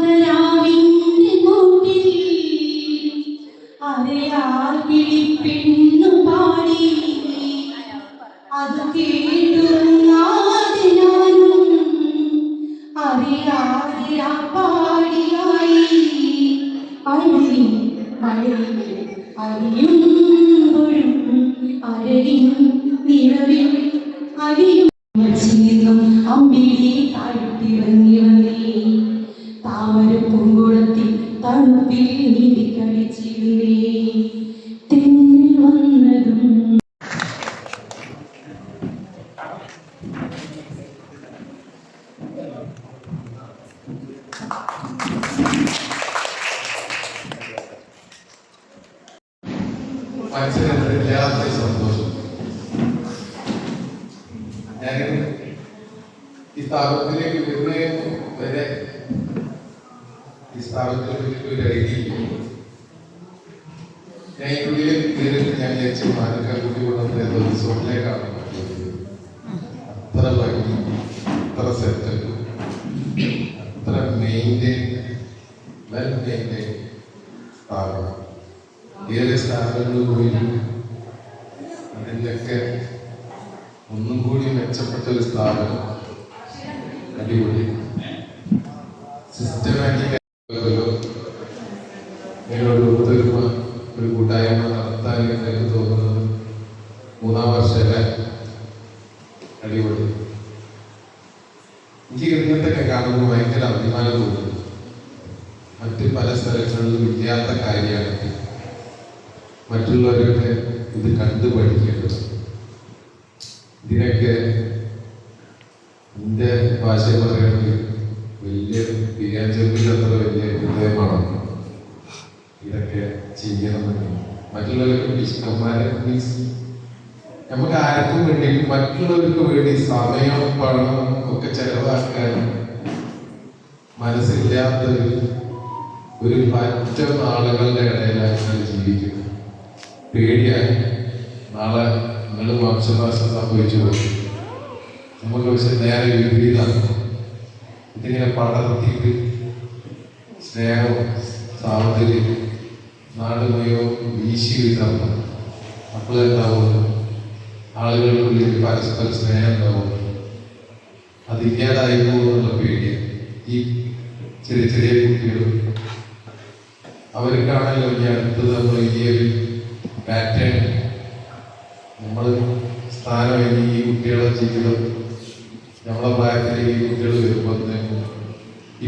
അടയാത്തരാവിന്റെ കൂട്ടിൽ അറിയാൽ കിളിപ്പെണ്ണു പാടി അത് കേട്ടുറങ്ങാതെ ഞാനും അറിയാതെ ആ പാടിയായി അഴകി മഴയിൽ അറിയുമ്പോഴും അരകിൻ നിറവിൽ അറിയും നിന്നും അമ്പിളി താഴ്ത്തിറങ്ങി വന്നേ താമര പൂങ്കുളത്തിൽ തണുപ്പിൽ നീതി കളിച്ചിരുന്നേ തെന്നിൽ വന്നതും മനസ്സിലില്ലാത്ത സന്തോഷം. ഞാൻ ഈ സ്ഥാപനത്തിലേക്ക് വരുന്നതിന് വരെ ഈ സ്ഥാപനത്തിനെ പറ്റി ഒരു ഐഡിയ ഇല്ല. ഞാൻ ഈ ഉള്ളിൽ കയറിയിട്ട് ഞാൻ വിചാരിച്ചു മാനക്കാർ കൂടി കൊണ്ടുവന്നത് റിസോർട്ടിലേക്കാണ്. അത്ര ഭംഗി, അത്ര സെറ്റപ്പ്, അത്ര മെയിൻറ്റെയിൻ, വെൽ മെയിൻറ്റെയിൻ സ്ഥാപനം. ഏറെ സ്ഥാപനങ്ങൾ പോയി അതിൻ്റെയൊക്കെ ഒന്നും കൂടി മെച്ചപ്പെട്ട ഒരു സ്ഥാപനം. അടിപൊളി സിസ്റ്റമാറ്റിക് നിങ്ങളൊരു ഒത്തൊരുമ, ഒരു കൂട്ടായ്മ നടത്താൻ എനിക്ക് തോന്നുന്നത് 3-ാം വർഷമല്ലേ? അടിപൊളി. എനിക്ക് ഇങ്ങനത്തെയൊക്കെ കാണുമ്പോൾ ഭയങ്കര അഭിമാനം തോന്നുന്നു. മറ്റ് പല സ്ഥലങ്ങളിലും ഇല്ലാത്ത കാര്യമാണ്. മറ്റുള്ളവരൊക്കെ ഇത് കണ്ടു പഠിക്കേണ്ടത്. ഇതിനൊക്കെ എൻ്റെ ഭാഷ പറയുകയാണെങ്കിൽ വലിയ ബിരിയാണിയത്ര വലിയ ഹൃദയമാണ് ഇതൊക്കെ ചെയ്യണമെന്ന്. മറ്റുള്ളവർക്ക് ഇഷ്ടന്മാരെ മീൻസ് നമുക്ക് ആർക്കും വേണ്ടി മറ്റുള്ളവർക്ക് വേണ്ടി സമയം പണം ഒക്കെ ചെലവാക്കാൻ മനസ്സില്ലാത്ത ഒരു പറ്റം ആളുകളുടെ ഇടയിലാണ് ജീവിക്കുന്നത്. പേടിയായി നാളെ നിങ്ങൾ വംശനാശം സംഭവിച്ചു പോകും. നമുക്ക് പക്ഷെ നേരെ വിപരീതമാണ്. ഇതിങ്ങനെ പടർത്തിയിട്ട് സ്നേഹവും സാഹോദര്യം നാട് മുഴുവൻ വീശി വിടണം. അപ്പോഴുണ്ടാവുള്ളൂ ആളുകൾക്കുള്ളിൽ പരസ്പര സ്നേഹം ഉണ്ടാവുള്ളൂ. അതില്ലാതായി പോകുന്നുള്ള പേടിയാണ്. ഈ ചെറിയ ചെറിയ കുട്ടികൾ അവർക്കാണല്ലോ ഇനി അടുത്തത് നമ്മൾ ഈ ഒരു പാറ്റേൺ നമ്മൾ സ്ഥാനം ഈ കുട്ടികളെ ജീവിതം നമ്മളെ പ്രായത്തിൽ ഈ കുട്ടികൾ വരുമ്പോൾ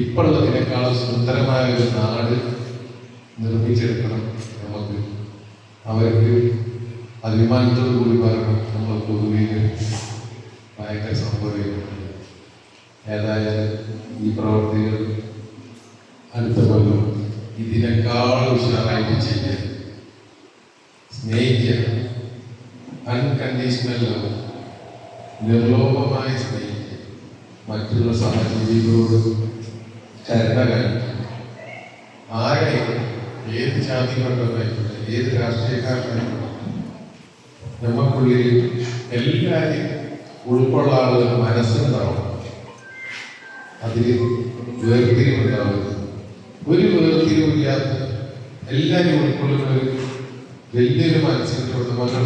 ഇപ്പോഴുള്ളതിനേക്കാളും സുന്ദരമായ ഒരു നാട് നിർമ്മിച്ചെടുക്കണം. നമുക്ക് അവർക്ക് അഭിമാനത്തോടു കൂടി പറയണം നമ്മൾ പൊതുവെ ഭയങ്കര സംഭവിക്കുന്നുണ്ട്. ഏതായാലും ഈ പ്രവർത്തികൾ അടുത്ത കൊല്ലം ഇതിനേക്കാൾ ഉഷാറായിട്ട് ചെയ്യുക, സ്നേഹിക്കുക, അൺകണ്ടീഷണൽ ലവ്, നിർലോഭമായി സ്നേഹിക്കുക, മറ്റുള്ള സഹജീവികളോട് കരുണ കാണിക്കുക. ആരെയും ഏത് ജാതികൊണ്ടായിക്കോട്ടെ, ഏത് രാഷ്ട്രീയക്കാരനായിക്കോട്ടെ, നമുക്കുള്ളിൽ എല്ലാവരെയും ഉൾക്കൊള്ളാനുള്ള മനസ്സുണ്ടാവും. അതിൽ വേർതിരിവുണ്ടാവുക, ഒരു വേർതിരിവില്ലാത്ത എല്ലാവരും ഉൾക്കൊള്ളുന്ന ഒരു വലിയൊരു മനസ്സിലുള്ള മകൾ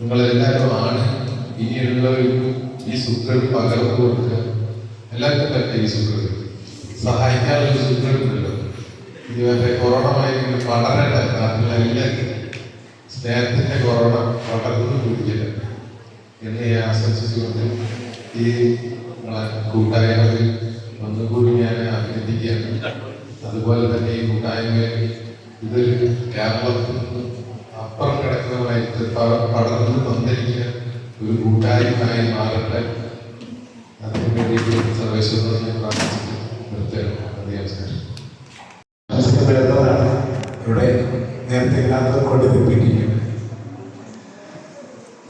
നിങ്ങളെല്ലാവരും ആണ്. ഇനിയുള്ളവർക്ക് ഈ സുഖം പകർന്നു കൊടുക്കുക. എല്ലാവർക്കും പറ്റേ ഈ സുഖം സഹായിക്കാനുള്ള സുഖങ്ങളുണ്ടല്ലോ. ഇതുവരെ കൊറോണ ആയിരിക്കും പടരണ്ട നാട്ടിലെല്ലാവർക്കും സ്നേഹത്തിന്റെ കൊറോണ പടർന്നു പിടിക്കില്ല എന്ന് ആശംസിച്ചുകൊണ്ട് ഈ കൂട്ടായ്മയിൽ ഒന്നുകൂടി ഞാൻ അഭിനന്ദിക്കുകയാണ്. അതുപോലെ തന്നെ ഈ കൂട്ടായ്മയിൽ ഇതൊരു കേരളത്തിൽ നിന്ന് അപ്പുറം കിടക്കുന്നതായിട്ട് പടർന്ന് തന്നിരിക്കുന്ന ഒരു കൂട്ടായ്മയായി മാറട്ടെ. അതിനു വേണ്ടി സർവേശ്വരനെ ഞാൻ പ്രാർത്ഥിച്ചു നിർത്തുകയാണ്. വരുന്നതാണ് ഇവിടെ നേരത്തെ ഇല്ലാത്തത് കൊണ്ട് റിപ്പീറ്റ്.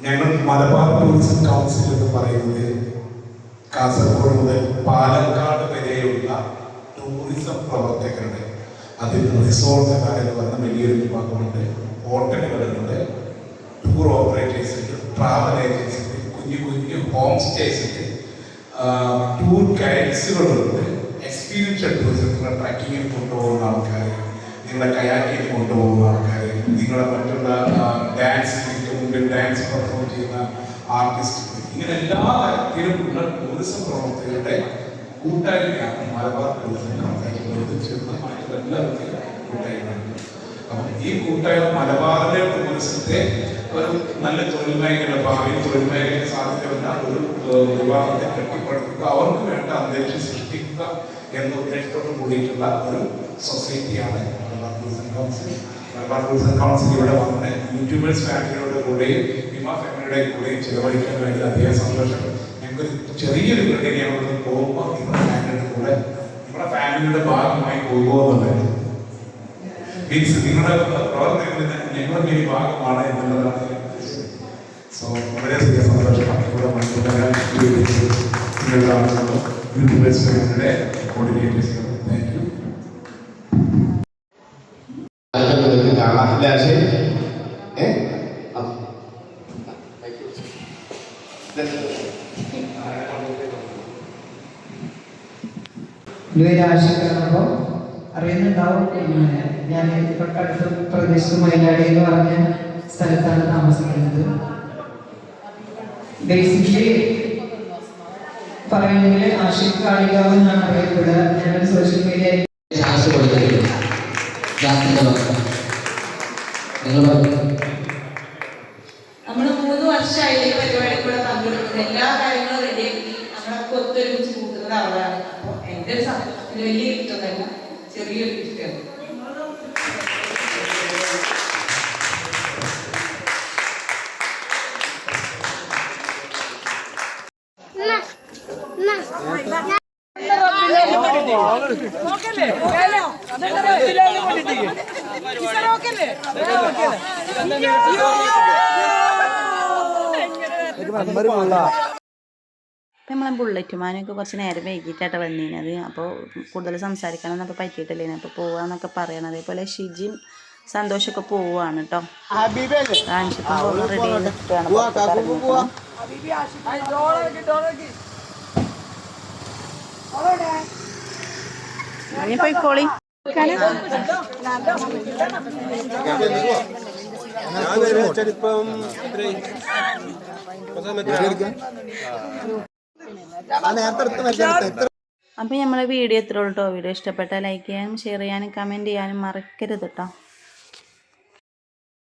ഞങ്ങൾ മലബാർ ടൂറിസം കൗൺസിൽ എന്ന് പറയുന്നത് കാസർഗോഡ് മുതൽ പാലക്കാട് വരെയുള്ള ടൂറിസം പ്രവർത്തകരുടെ, അതിൽ റിസോർട്ടുകാരെന്ന് പറഞ്ഞ വലിയൊരു വിഭാഗമുണ്ട്, ഹോട്ടലുകളുണ്ട്, ടൂർ ഓപ്പറേറ്റേഴ്സ് ഉണ്ട്, ട്രാവൽ ഏജൻസി ഉണ്ട്, കുഞ്ഞു കുഞ്ഞു ഹോം സ്റ്റേസ് ഉണ്ട്, ടൂർ ഗൈഡ്സുകളുണ്ട്, എക്സ്പീരിയൻഷ്യൽ ടൂറിസത്തിന് ട്രക്കിങ്ങിൽ കൊണ്ടുപോകുന്ന ആൾക്കാർ, നിങ്ങളെ കയാക്കിൽ കൊണ്ടുപോകുന്ന ആൾക്കാർ, നിങ്ങളെ മറ്റുള്ള ഡാൻസ് മുമ്പിൽ ഡാൻസ് പെർഫോം ചെയ്യുന്ന ആർട്ടിസ്റ്റുകൾ, ഇങ്ങനെ എല്ലാ തരത്തിലുമുള്ള ടൂറിസം പ്രവർത്തകരുടെ കൂട്ടായ്മയാണ് മലബാർ ടൂറിസം കൗൺസിൽ. ചെറുതായിട്ടുള്ള എല്ലാവർക്കും കൂട്ടായ്മയാണ്. അപ്പം ഈ കൂട്ടായ്മ മലബാറിലെ ടൂറിസത്തെ ഒരു നല്ല തൊഴിൽ മേഖല, ഭാവിയിൽ തൊഴിൽ മേഖലയ്ക്ക് സാധ്യതയുള്ള ഒരു വിഭാഗത്തെ കെട്ടിപ്പടുക്കുക, അവർക്ക് വേണ്ട അന്തരീക്ഷം സൃഷ്ടിക്കുക എന്ന ഉദ്ദേശത്തോട് കൂടിയിട്ടുള്ള ഒരു സൊസൈറ്റിയാണ് Malabar tourism council. Malabar tourism council ഇവിടെ വന്ന് യൂട്യൂബേഴ്സ് ഫാമിലിയുടെ കൂടെയും ഹിമ ഫാമിലിയുടെ കൂടെയും ചിലവഴിക്കാൻ വേണ്ടി അധികം സന്തോഷം. ഞങ്ങൾക്കൊരു ചെറിയൊരു വീട്ടിൽ ഞങ്ങൾ പോകുമ്പോൾ നിങ്ങളുടെ ഫാമിലിയുടെ കൂടെ നിങ്ങളുടെ ഫാമിലിയുടെ ഭാഗമായി പോകുമെന്നുള്ളത് മീൻസ് നിങ്ങളുടെ പ്രവർത്തനത്തിൽ ഞങ്ങളുടെ ഒരു ഭാഗമാണ് എന്നുള്ളതാണ്. സോ വളരെയധികം സന്തോഷമാണ് ഇവിടെ യൂട്യൂബേഴ്സ് ഫാമിലിയുടെ കോർഡിനേറ്റേഴ്സ്. Thank you. ആശിക്കാണപ്പോൾ അറിയുന്നുണ്ടാവും. ഞാൻ തൊട്ടടുത്ത പ്രദേശത്ത് മയിലാടി എന്ന് പറഞ്ഞ സ്ഥലത്താണ് താമസിക്കുന്നത്. ബേസിക്കലി പറയുകയാണെങ്കിൽ ആഷിഖ് കാളികാവ് എന്നാണ് അറിയപ്പെടുക. ഞാനൊരു സോഷ്യൽ മീഡിയ നമ്മൾ 3 വർഷമായി ഈ പരിപാടി കൂടെ പങ്കെടുക്കുന്നത്. എല്ലാ കാര്യങ്ങളും റെഡിയാക്കി നമ്മളൊക്കെ ഒത്തൊരുമിച്ച് പോകുന്നത്. വലിയ ഗിഫ്റ്റൊന്നല്ല, ചെറിയൊരു ഗിഫ്റ്റാണ്. അപ്പം നമ്മളെ ബുള്ളറ്റുമാനൊക്കെ കുറച്ച് നേരം വൈകിട്ടാണ് വന്നിരുന്നത്. അപ്പോൾ കൂടുതൽ സംസാരിക്കാനൊന്നും അപ്പോൾ പറ്റിയിട്ടില്ലേനെ. അപ്പോൾ പോവാന്നൊക്കെ പറയണം. അതേപോലെ ഷിജിയും സന്തോഷമൊക്കെ പോവുകയാണ് കേട്ടോ. കാണിച്ചിപ്പം റെഡി ചെയ്ത് നിൽക്കുകയാണ്. പോയിക്കോളി. അപ്പം നമ്മളെ വീഡിയോ എത്ര ഉള്ളൂ കേട്ടോ. വീഡിയോ ഇഷ്ടപ്പെട്ടാൽ ലൈക്ക് ചെയ്യാനും ഷെയർ ചെയ്യാനും കമൻറ്റ് ചെയ്യാനും മറക്കരുത് കേട്ടോ.